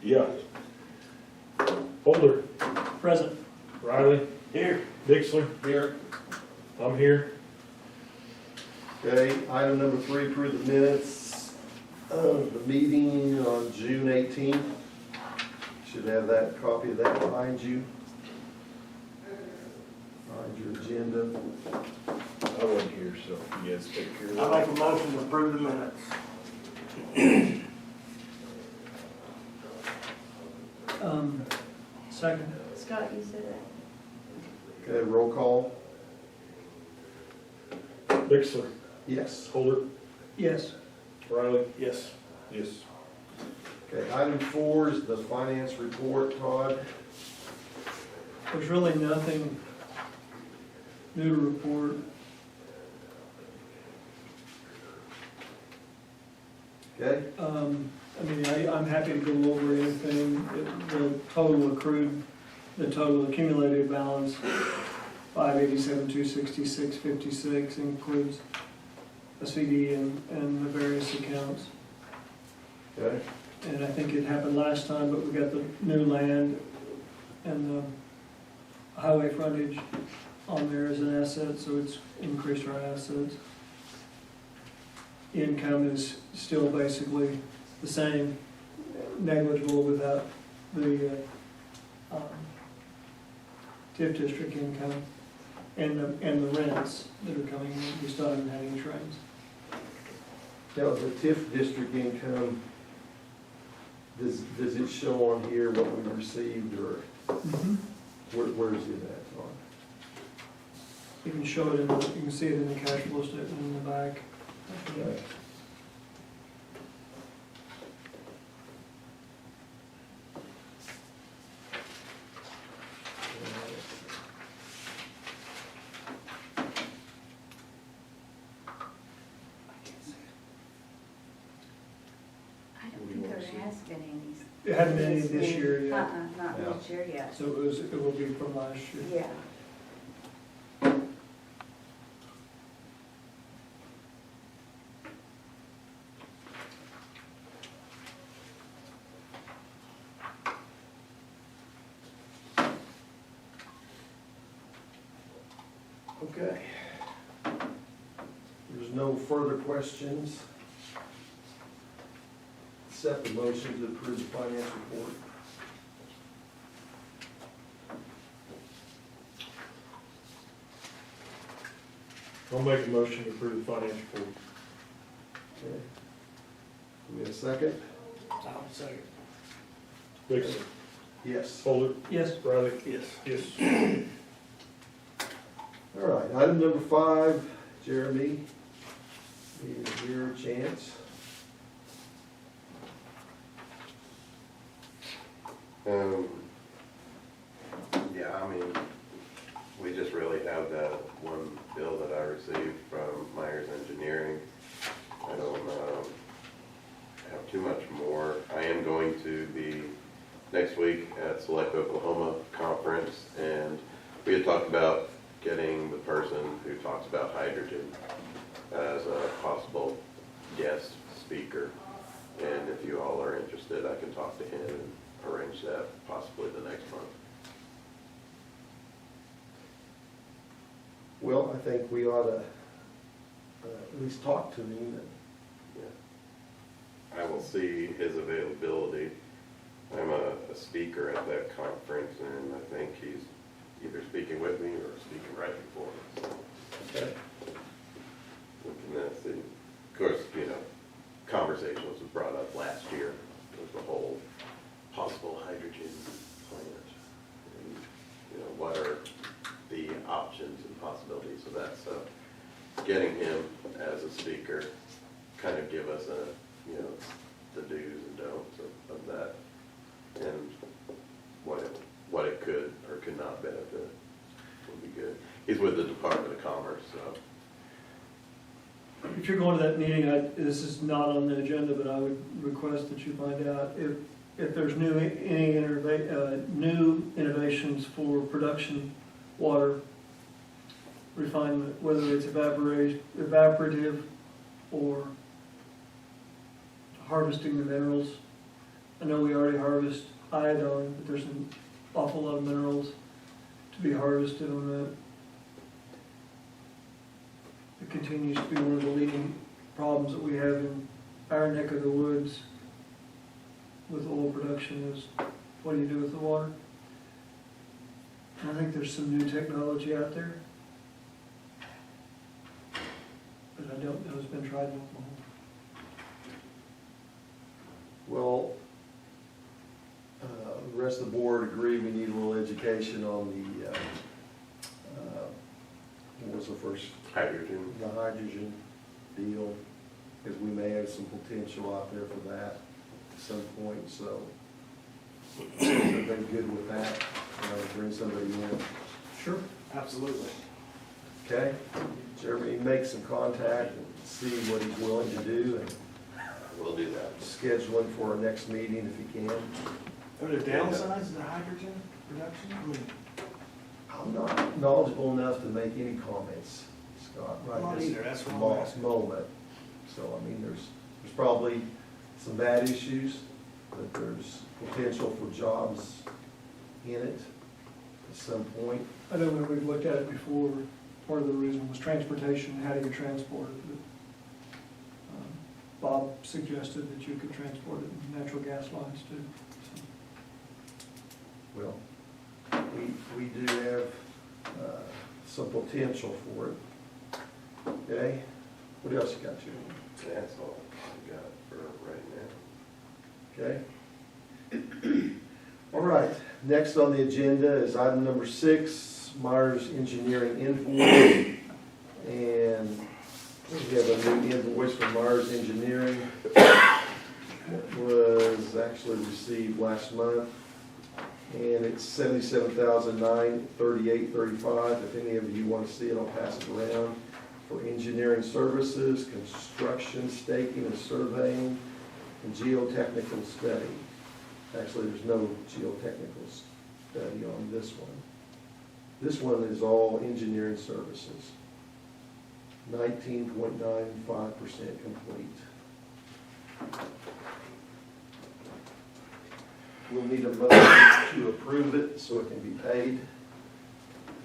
Yeah. Holder. Present. Riley. Here. Dixler. Here. I'm here. Okay, item number 3, approve the minutes of the meeting on June 18th. Should have that copy of that behind you. Behind your agenda. I wasn't here, so you guys take care of I that. make a motion to approve the minutes. Second. Scott, you said that? Okay, roll call. Dixler. Yes. Holder. Yes. Riley. Yes. Yes. Okay, item 4 is the finance report, Todd. There's really nothing new to report. Okay, I'm happy to go over anything. The total accrued, the total accumulated balance, 587,266.56 includes a CD and the various accounts. okay, And I think it happened last time, but we got the new land and the highway frontage on there as an asset, so it's increased our assets. Income is still basically the same, negligible without the TIF district income and the rents that are coming in. We still haven't had any trains. now the TIF district income, does it show on here what we received, or where is it at, Todd? You can show it you can see it in the cash flow statement in the back. Okay. I don't think there has been any. It hadn't been any this year yet, Not Yeah. this year yet. so it will be from last year. Yeah. Okay. There's no further questions. Accept the motion to approve the finance report. I'll make a motion to approve the finance report. Okay. Give me a second. I'll second. Dixler. Yes. Holder. Yes. Riley. Yes. Yes. All right, item number 5, Jeremy. Here's your chance. Yeah, I mean, we just really have that one bill that I received from Myers Engineering. I don't have too much more. I am going to be next week at Select Oklahoma Conference, and we had talked about getting the person who talks about hydrogen as a possible guest speaker. And if you all are interested, I can talk to him and arrange that possibly the next month. Well, I think we ought to at least talk to him. Yeah. I will see his availability. I'm a speaker at that conference, and I think he's either speaking with me or speaking right before me. So Okay. we can see. Of course, conversation was brought up last year with the whole possible hydrogen plant. And, what are the options and possibilities of that? So getting him as a speaker kind of give us the do's and don'ts of that, and what it could or could not benefit would be good. He's with the Department of Commerce, so. If you're going to that meeting, this is not on the agenda, but I would request that you find out if there's any new innovations for production water refinement, whether it's evaporative or harvesting the minerals. I know we already harvest iodine, but there's an awful lot of minerals to be harvested on that. It continues to be one of the leading problems that we have in our neck of the woods with oil production is, what do you do with the water? And I think there's some new technology out there, but I don't know it's been tried in Oklahoma. Well, the rest of the board agree we need a little education on the, what was the first? Hydrogen. The hydrogen deal, because we may have some potential out there for that at some point, so. Everybody good with that? Bring somebody in, Sure. Absolutely. okay? Jeremy, make some contact and see what he's willing to do and We'll do that. schedule him for our next meeting if he can. Are there downsides to the hydrogen production? I mean, I'm not knowledgeable enough to make any comments, Scott, I'm not right either. That's what I'm asking. moment. So, I mean, there's probably some bad issues, but there's potential for jobs in it at some point. I know when we've looked at it before, part of the reason was transportation, how do you transport it? Bob suggested that you could transport it in natural gas lines too. So, Well, we do have some potential for it. Okay? What else you got, Julie? That's all I got for right now. Okay? All right, next on the agenda is item number 6, Myers Engineering invoice. And we have a new invoice from Myers Engineering. It was actually received last month. And it's $77,938.35. If any of you want to see it, I'll pass it around. For engineering services, construction, staking and surveying, and geotechnical study. Actually, there's no geotechnical study on this one. This one is all engineering services. 19.95% complete. We'll need a motion to approve it so it can be paid.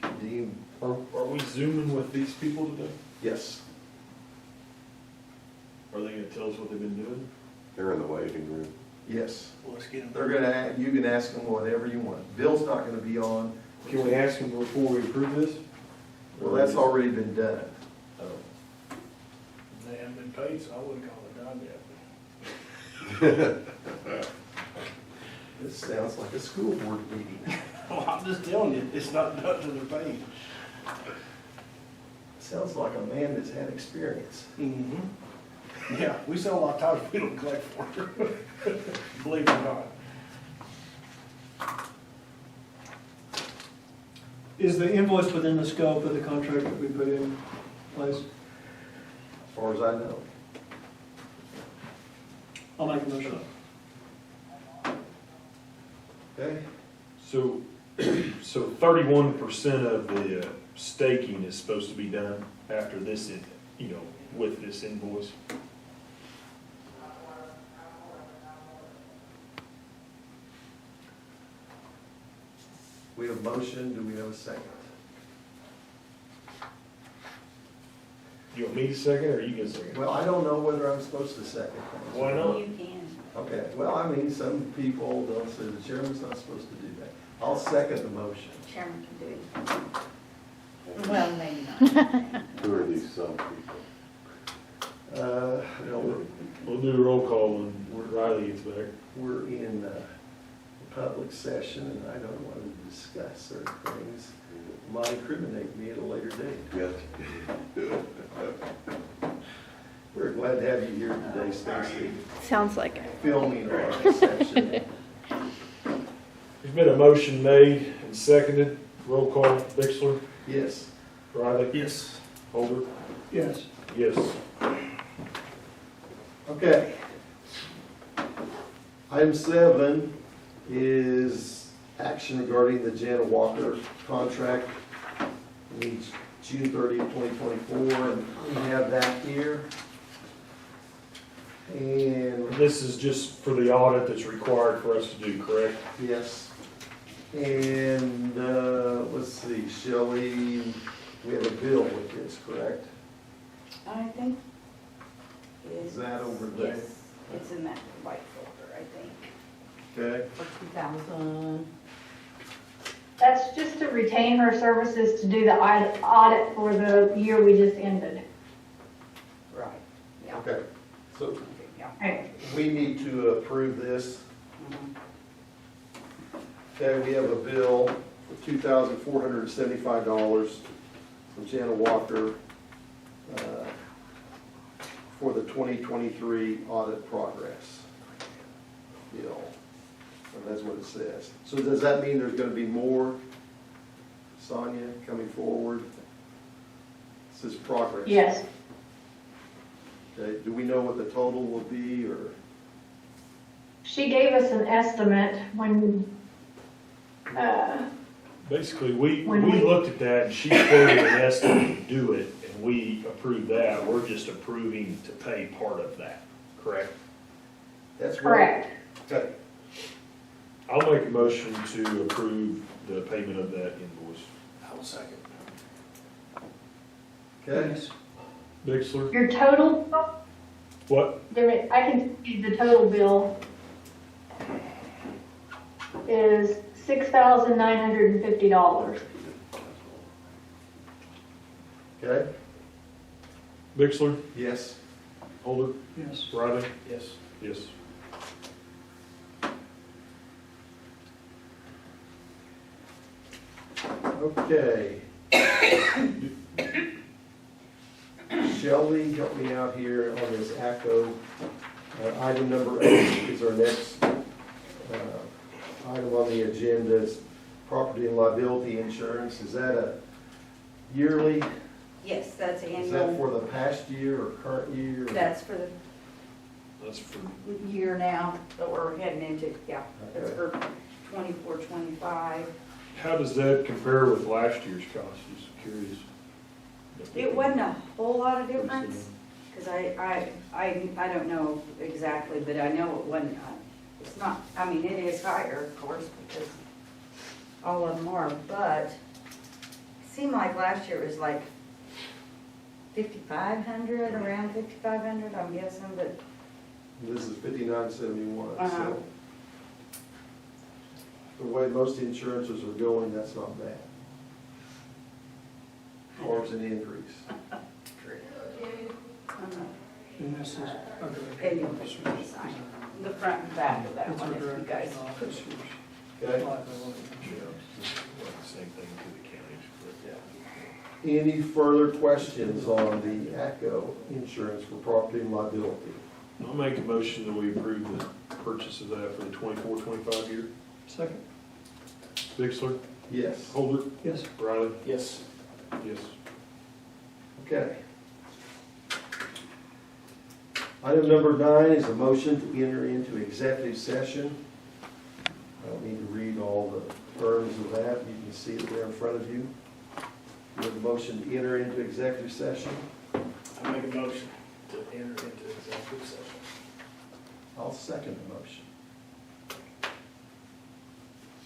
If you deem, Are we zooming with these people today? yes, Are they gonna tell us what they've been doing? They're in the waiting room. yes. Well, let's get them. They're gonna, you can ask them whatever you want. Bill's not gonna be on. Can we ask them before we approve this? Well, that's already been done. Oh. They haven't been paid, so I wouldn't call it done yet. This sounds like a school board meeting. Well, I'm just telling you, it's not done till they're paid. Sounds like a man that's had experience. Mm-hmm. Yeah, we sell a lot of tires we don't collect for, believe it or not. is the invoice within the scope of the contract that we put in place? As far as I know. I'll make a motion. Okay? So, so 31% of the staking is supposed to be done after this, with this invoice? We have a motion, do we have a second? You want me to second, or you can second? Well, I don't know whether I'm supposed to second. Why not? You can. Okay, well, I mean, some people, they'll say the chairman's not supposed to do that. I'll second the motion. Chairman can do it. Well, maybe not. Who are these some people? We'll do a roll call when Riley gets back. We're in a public session, and I don't want to discuss certain things. Might incriminate me at a later date. Yes. We're glad to have you here today, Stacy, Sounds like it. filming our session. There's been a motion made and seconded. Roll call, Bixler, Yes. Riley, Yes. Holder. Yes. Yes. Okay. Item 7 is action regarding the Jana Walker contract. Needs June 30th, 2024, and we have that here. And this is just for the audit that's required for us to do, correct? Yes. And, let's see, Shelley, we have a bill with this, correct? I think. Is that over there? Yes, it's in that white folder, I think, Okay. for 2000. That's just to retain her services to do the audit for the year we just ended. Right. Yeah. Okay, so Yeah. Right. we need to approve this. Mhm. Okay, we have a bill for $2,475 from Jana Walker for the 2023 audit progress bill. And that's what it says. So does that mean there's gonna be more, Sonia, coming forward? This is progress. Yes, Okay, do we know what the total will be, or? she gave us an estimate when, Basically, we When we- looked at that and she quoted an estimate to do it, and we approved that. We're just approving to pay part of that, correct? That's what- correct. Okay, I'll make a motion to approve the payment of that invoice. I will second. okay, Bixler? Your total, What? I can see the total bill is $6,950. okay, Bixler? yes, Holder? Yes. Riley? Yes. Yes. okay. Shelley, help me out here on this ACO. Item number 8 is our next item on the agenda. It's property and liability insurance. Is that a yearly, Yes, that's is that annual. for the past year or current year? That's for the That's for, year now that we're heading into, yeah. That's Okay. for 24, 25. how does that compare with last year's cost? Just curious. It wasn't a whole lot of difference, because I don't know exactly, but I know it wasn't, it's not, I mean, it is higher, of course, because all of them are, but it seemed like last year it was like 5,500, around 5,500, I'm guessing, but This is 5971, Uh-huh. so the way most insurances are going, that's not bad. Or it's an increase. And this is, okay. and you'll sign the front and back of that That's one what if you guys. director's office is. Okay? Liability Yeah, insurance. same thing to the counties, but. Any further questions on the ACO insurance for property and liability? I'll make a motion that we approve the purchase of that for the 24-25 year. Second, Bixler? Yes. Holder? yes. Riley? Yes. Yes. Okay. Item number 9 is a motion to enter into executive session. I don't need to read all the terms of that. You can see it there in front of you. We have a motion to enter into executive session. I make a motion to enter into executive session. I'll second the motion.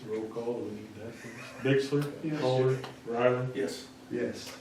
Roll call, do we need that? Bixler? Yes. Holder? Riley? Yes. Yes.